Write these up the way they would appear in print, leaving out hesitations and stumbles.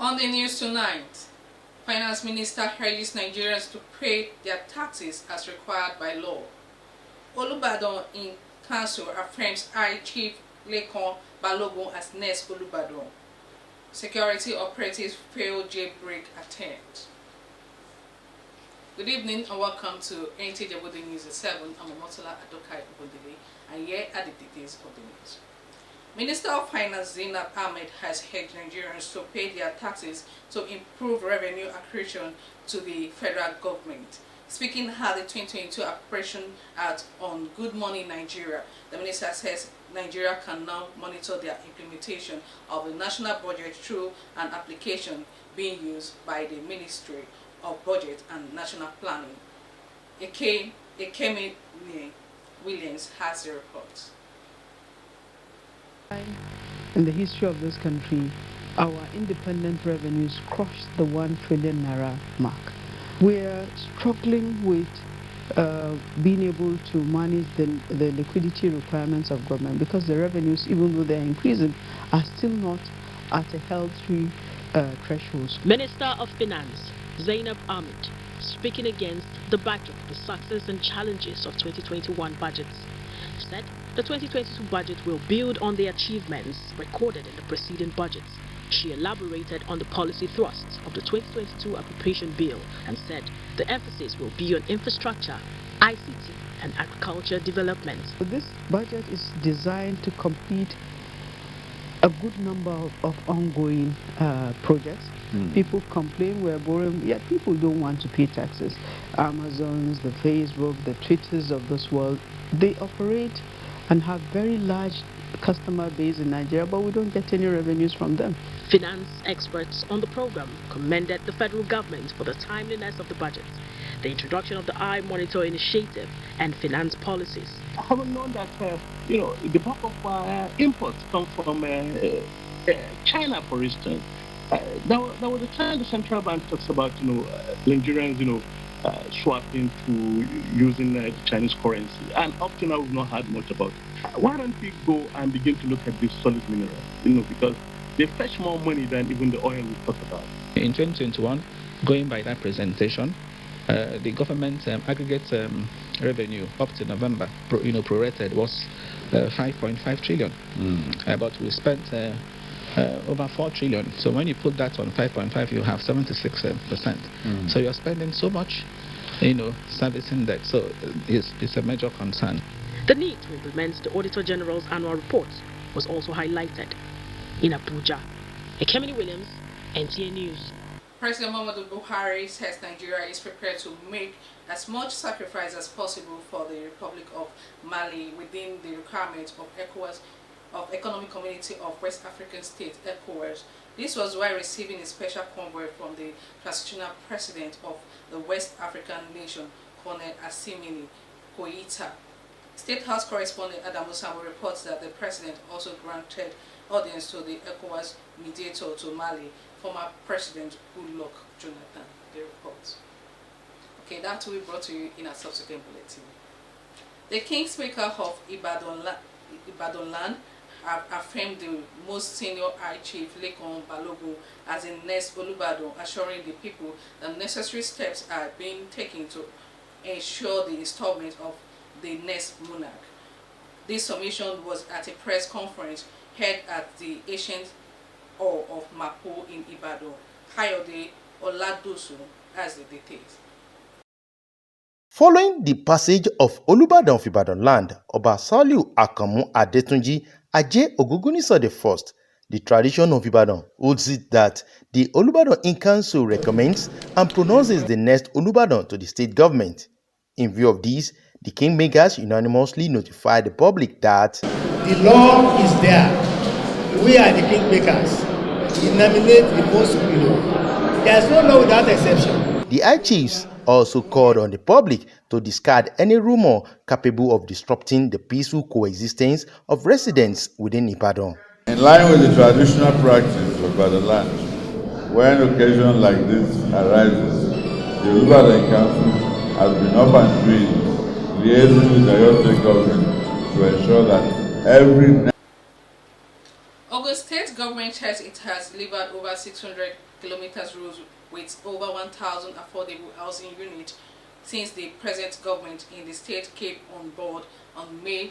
On the news tonight, Finance Minister urges Nigerians to pay their taxes as required by law. Olubadan in Council affirms High Chief Lekon Balogun as next Olubadan. Security operatives fail jailbreak attempt. Good evening and welcome to NTA Ijebu ode News at 7. I'm Omotola Adokai Obodele, and here are the details of the news. Minister of Finance Zainab Ahmed has urged Nigerians to pay their taxes to improve revenue accretion to the federal government. Speaking at the 2022 operation on Good Morning Nigeria, the minister says Nigeria can now monitor their implementation of the national budget through an application being used by the Ministry of Budget and National Planning. Ekemi Williams has the report. In the history of this country, our independent revenues crossed the 1 trillion naira mark. We're struggling with being able to manage the liquidity requirements of government because the revenues, even though they're increasing, are still not at a healthy threshold. Minister of Finance Zainab Ahmed speaking against the backdrop of the success and challenges of 2021 budgets, said the 2022 budget will build on the achievements recorded in the preceding budgets. She elaborated on the policy thrusts of the 2022 appropriation bill and said the emphasis will be on infrastructure, ICT and agriculture development. This budget is designed to complete a good number of ongoing projects. People complain we're borrowing, yet people don't want to pay taxes. Amazons, the Facebook, the Twitters of this world, they operate and have very large customer base in Nigeria, but we don't get any revenues from them. Finance experts on the program commended the federal government for the timeliness of the budget, the introduction of the iMonitor initiative, and finance policies. Having known that, the bulk of imports come from China, for instance, there was a time the central bank talks about, Nigerians, swapping to using the Chinese currency, and up to now we've not heard much about it. Why don't we go and begin to look at these solid minerals, because they fetch more money than even the oil we talked about. In 2021, going by that presentation, the government aggregate revenue up to November, prorated, was 5.5 trillion. But we spent over 4 trillion. So when you put that on 5.5, you have 76%. So you're spending so much, servicing that. So it's a major concern. The need to implement the Auditor General's annual report was also highlighted in Abuja. Ekemi Williams, NTA News. President Muhammadu Buhari says Nigeria is prepared to make as much sacrifice as possible for the Republic of Mali within the requirements of ECOWAS, of Economic Community of West African States, ECOWAS. This was while receiving a special convoy from the transitional president of the West African nation, Colonel Assimini Koita. State House correspondent Adamu Sambo reports that the president also granted audience to the ECOWAS mediator to Mali, former President Goodluck Jonathan. The report. Okay, that will be brought to you in a subsequent bulletin. The Kingmaker of Ibadan land have affirmed the most senior High Chief Lekon Balogun as the next Olubadan, assuring the people that necessary steps are being taken to ensure the installment of the next monarch. This submission was at a press conference held at the ancient hall of Mapo in Ibadan. Kayode Oladosu has the details. Following the passage of Olubadan of Ibadan land, Oba Saliu Akamu Adetunji Aje Ogungunisa I, the tradition of Ibadan holds it that the Olubadan in Council recommends and pronounces the next Olubadan to the state government. In view of this, the kingmakers unanimously notified the public that the law is there. We are the kingmakers. We nominate the most superior. There is no law without exception. The High Chiefs also called on the public to discard any rumor capable of disrupting the peaceful coexistence of residents within Ibadan. In line with the traditional practice of Ibadan land, when occasion like this arises, the Ibadan Council has been up and doing, liaising with the state government to ensure that every Ogun State government says it has delivered over 600 kilometers roads with over 1,000 affordable housing units since the present government in the state came on board on May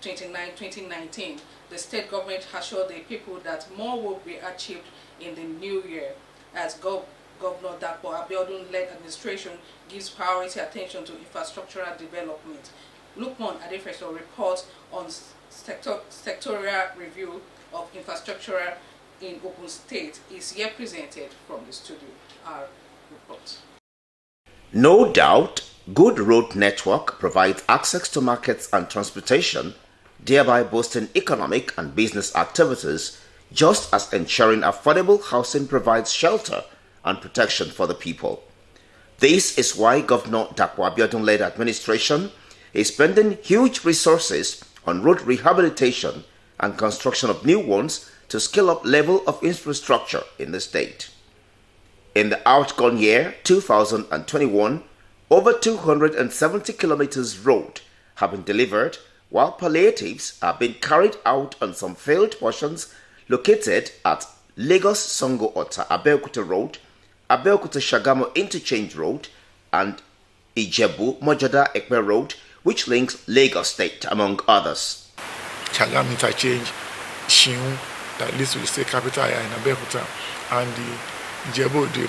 29, 2019. The state government assured the people that more will be achieved in the new year as Governor Dapo Abiodun-led administration gives priority attention to infrastructural development. Lukman Adefeso reports on sectorial review of infrastructure in Ogun State is here presented from the studio. Our report. No doubt, good road network provides access to markets and transportation, thereby boosting economic and business activities, just as ensuring affordable housing provides shelter and protection for the people. This is why Governor Dapo Abiodun-led administration is spending huge resources on road rehabilitation and construction of new ones to scale up level of infrastructure in the state. In the outgone year 2021, over 270 kilometers road have been delivered, while palliatives are being carried out on some failed portions located at Lagos Songo Ota Abeokuta Road, Abeokuta Shagamu Interchange Road, and Ijebu Ode Ekpe Road, which links Lagos State, among others. Shagamu Interchange, Shiun, that leads to the state capital in Abeokuta, and the Ijebu Ode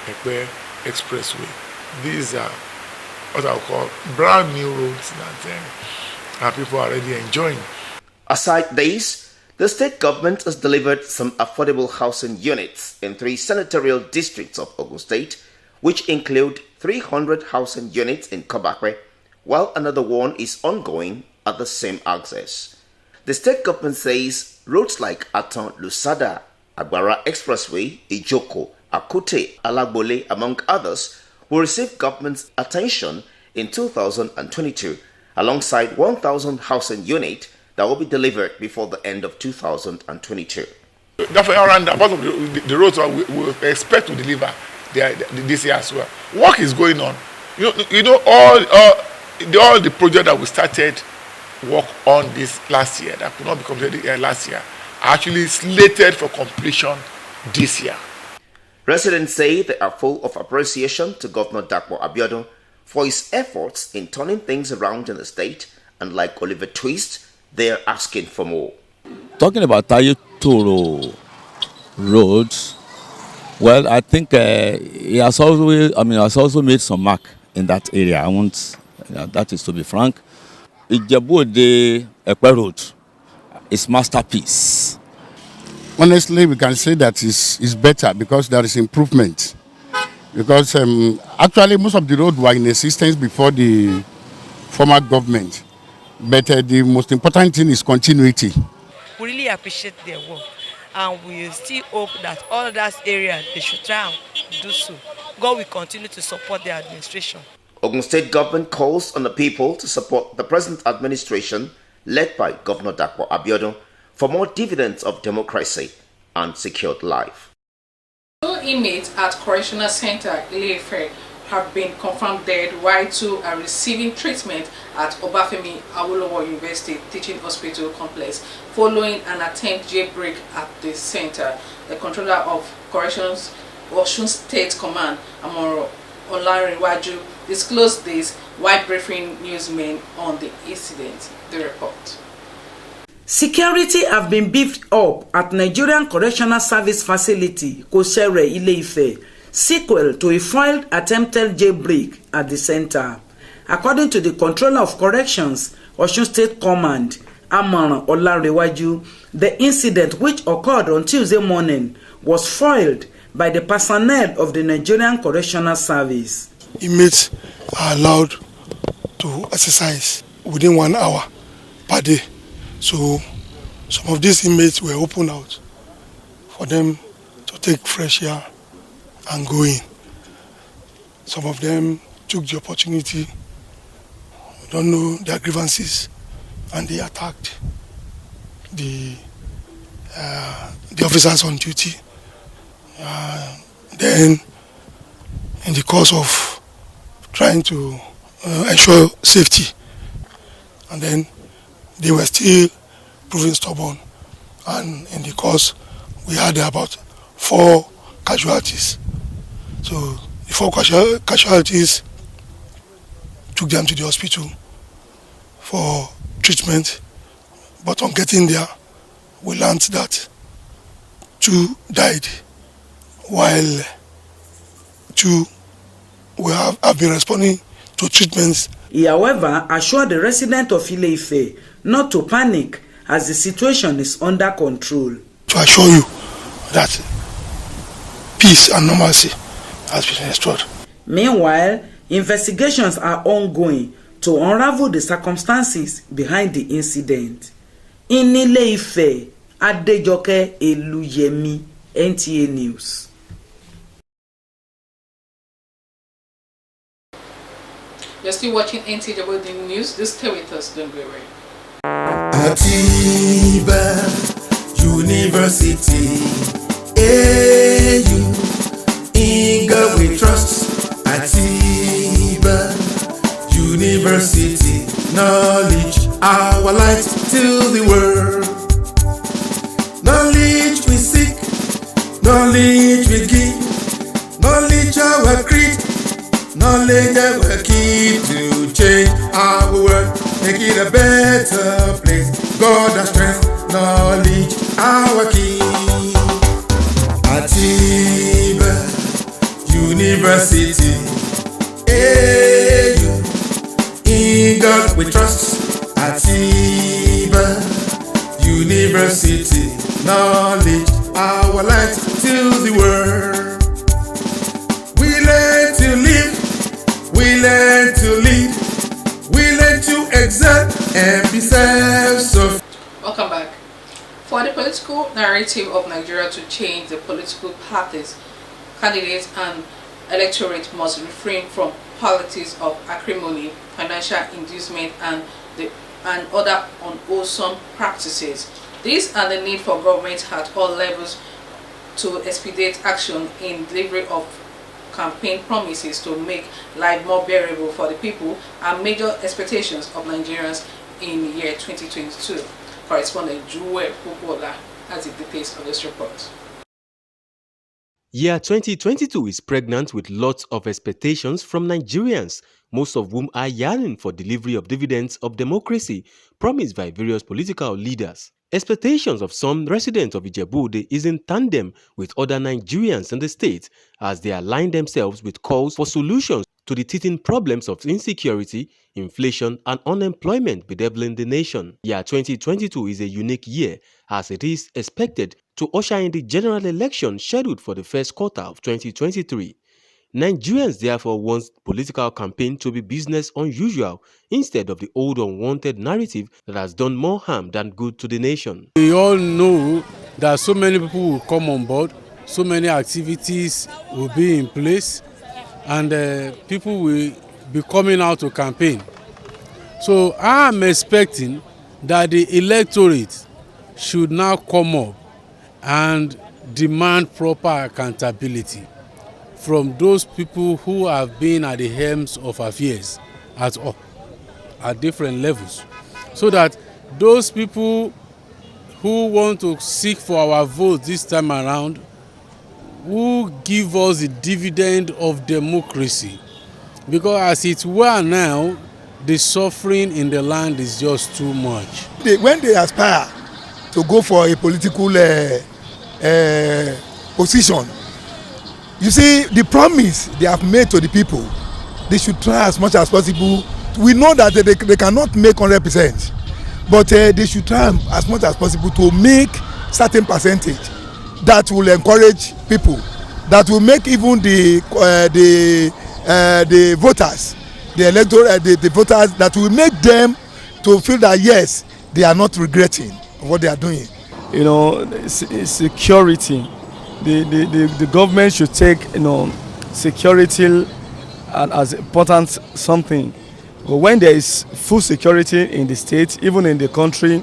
Ekpe Expressway. These are what I would call brand new roads that people are already enjoying. Aside these, the state government has delivered some affordable housing units in 3 senatorial districts of Ogun State, which include 300 housing units in Kabakwe, while another one is ongoing at the same axis. The state government says roads like Aton Lusada, Agbara Expressway, Ijoko, Akute, Alagbole, among others, will receive government's attention in 2022, alongside 1,000 housing units that will be delivered before the end of 2022. Therefore, around part of the roads we expect to deliver this year as well. Work is going on. You know all the projects that we started work on this last year that could not be completed last year are actually slated for completion this year. Residents say they are full of appreciation to Governor Dapo Abiodun for his efforts in turning things around in the state, and like Oliver Twist, they are asking for more. Talking about Tayutoro Road, well, I think he has also made some mark in that area. I want that is to be frank. Ijebu ode Ekpe Road is masterpiece. Honestly, we can say that is better because there is improvement. Because actually most of the roads were in existence before the former government. But the most important thing is continuity. We really appreciate their work, and we still hope that all that area they should try and do so. God will continue to support their administration. Ogun State government calls on the people to support the present administration led by Governor Dapo Abiodun for more dividends of democracy and secured life. 2 inmates at Correctional Center Ile-Ife have been confirmed dead, while 2 are receiving treatment at Obafemi Awolowo University Teaching Hospital Complex following an attempt jailbreak at the center. The controller of Corrections Osun State Command, Amoro Olanrewaju, disclosed this while briefing newsmen on the incident. The report. Security have been beefed up at Nigerian Correctional Service Facility, Kosere Ile-Ife, sequel to a failed attempted jailbreak at the center. According to the controller of corrections, Osun State Command, Amara Olanrewaju, the incident, which occurred on Tuesday morning, was foiled by the personnel of the Nigerian Correctional Service. Inmates are allowed to exercise within 1 hour per day. So some of these inmates were opened out for them to take fresh air and go in. Some of them took the opportunity, don't know their grievances, and they attacked the officers on duty. Then, in the course of trying to ensure safety, and then they were still proving stubborn, and in the course we had about 4 casualties. So the 4 casualties took them to the hospital for treatment, but on getting there, we learned that 2 died, while 2 have been responding to treatments. He, however, assured the resident of Ile-Ife not to panic as the situation is under control. To assure you that peace and normalcy has been restored. Meanwhile, investigations are ongoing to unravel the circumstances behind the incident. In Ile-Ife, Adejoke Eluyemi, NTA News. You're still watching NTA Ijebu ode News. Just stay with us, don't go away. Atiba University, AU, in God we trust. Atiba University, knowledge, our light to the world. Knowledge we seek, knowledge we give, knowledge our creed, knowledge our key to change our world, make it a better place. God has strength, knowledge our key. Atiba University, AU, in God we trust. Atiba University, knowledge, our light to the world. We learn to live, we learn to lead, we learn to excel and be self-sufficient. Welcome back. For the political narrative of Nigeria to change, the political parties, candidates and electorate must refrain from politics of acrimony, financial inducement and other unwholesome practices. These are the need for government at all levels to expedite action in delivery of campaign promises to make life more bearable for the people and major expectations of Nigerians in the year 2022. Correspondent Juwe Pupola has the details of this report. Year 2022 is pregnant with lots of expectations from Nigerians, most of whom are yearning for delivery of dividends of democracy promised by various political leaders. Expectations of some residents of Ijebu Ode is in tandem with other Nigerians in the state as they align themselves with calls for solutions to the teething problems of insecurity, inflation and unemployment bedeviling the nation. Year 2022 is a unique year as it is expected to usher in the general election scheduled for the first quarter of 2023. Nigerians therefore want political campaign to be business unusual instead of the old unwanted narrative that has done more harm than good to the nation. We all know that so many people will come on board, so many activities will be in place, and people will be coming out to campaign. So I am expecting that the electorate should now come up and demand proper accountability from those people who have been at the helms of affairs at different levels, so that those people who want to seek for our vote this time around will give us the dividend of democracy, because as it were now, the suffering in the land is just too much. When they aspire to go for a political position, you see, the promise they have made to the people, they should try as much as possible. We know that they cannot make 100%, but they should try as much as possible to make certain percentage that will encourage people, that will make even the voters, the electorate, the voters, that will make them to feel that yes, they are not regretting what they are doing. You know, security. The government should take, you know, security as important something. But when there is full security in the state, even in the country,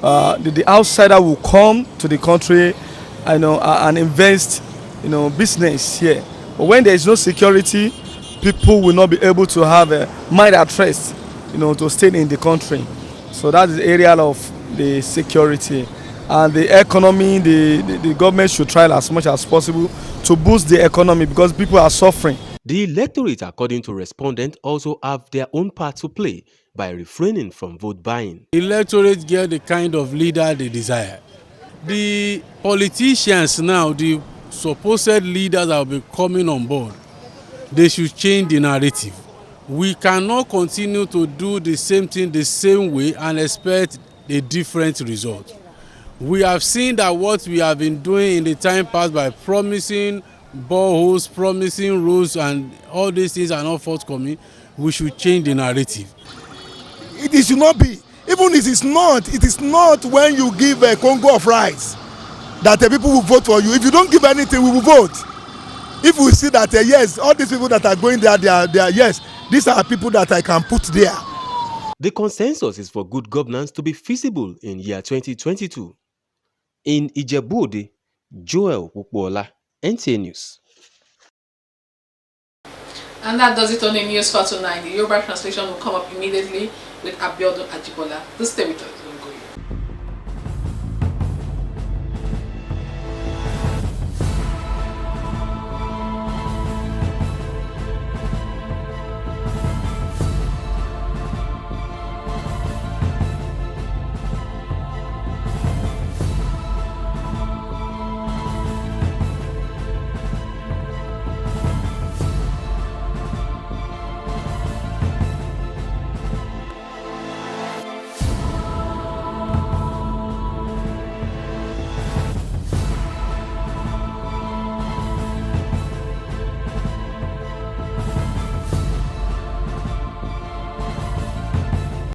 the outsider will come to the country, you know, and invest, you know, business here. But when there is no security, people will not be able to have a mind at rest, you know, to stay in the country. So that is the area of the security. and the economy, the government should try as much as possible to boost the economy because people are suffering. The electorate, according to respondents, also have their own part to play by refraining from vote buying. Electorate get the kind of leader they desire. The politicians now, the supposed leaders that will be coming on board, they should change the narrative. We cannot continue to do the same thing the same way and expect a different result. We have seen that what we have been doing in the time past by promising boreholes, promising roads, and all these things are not forthcoming. We should change the narrative. It should not be. Even if it is not when you give a Congo of rice that the people will vote for you. If you don't give anything, we will vote. If we see that yes, all these people that are going there, they are yes, these are people that I can put there. The consensus is for good governance to be feasible in year 2022. In Ijebu ode, Joel Ukbola, NTA News. And that does it on the news for tonight. The Yoruba translation will come up immediately with Abiodun Ajibola. Do stay with us.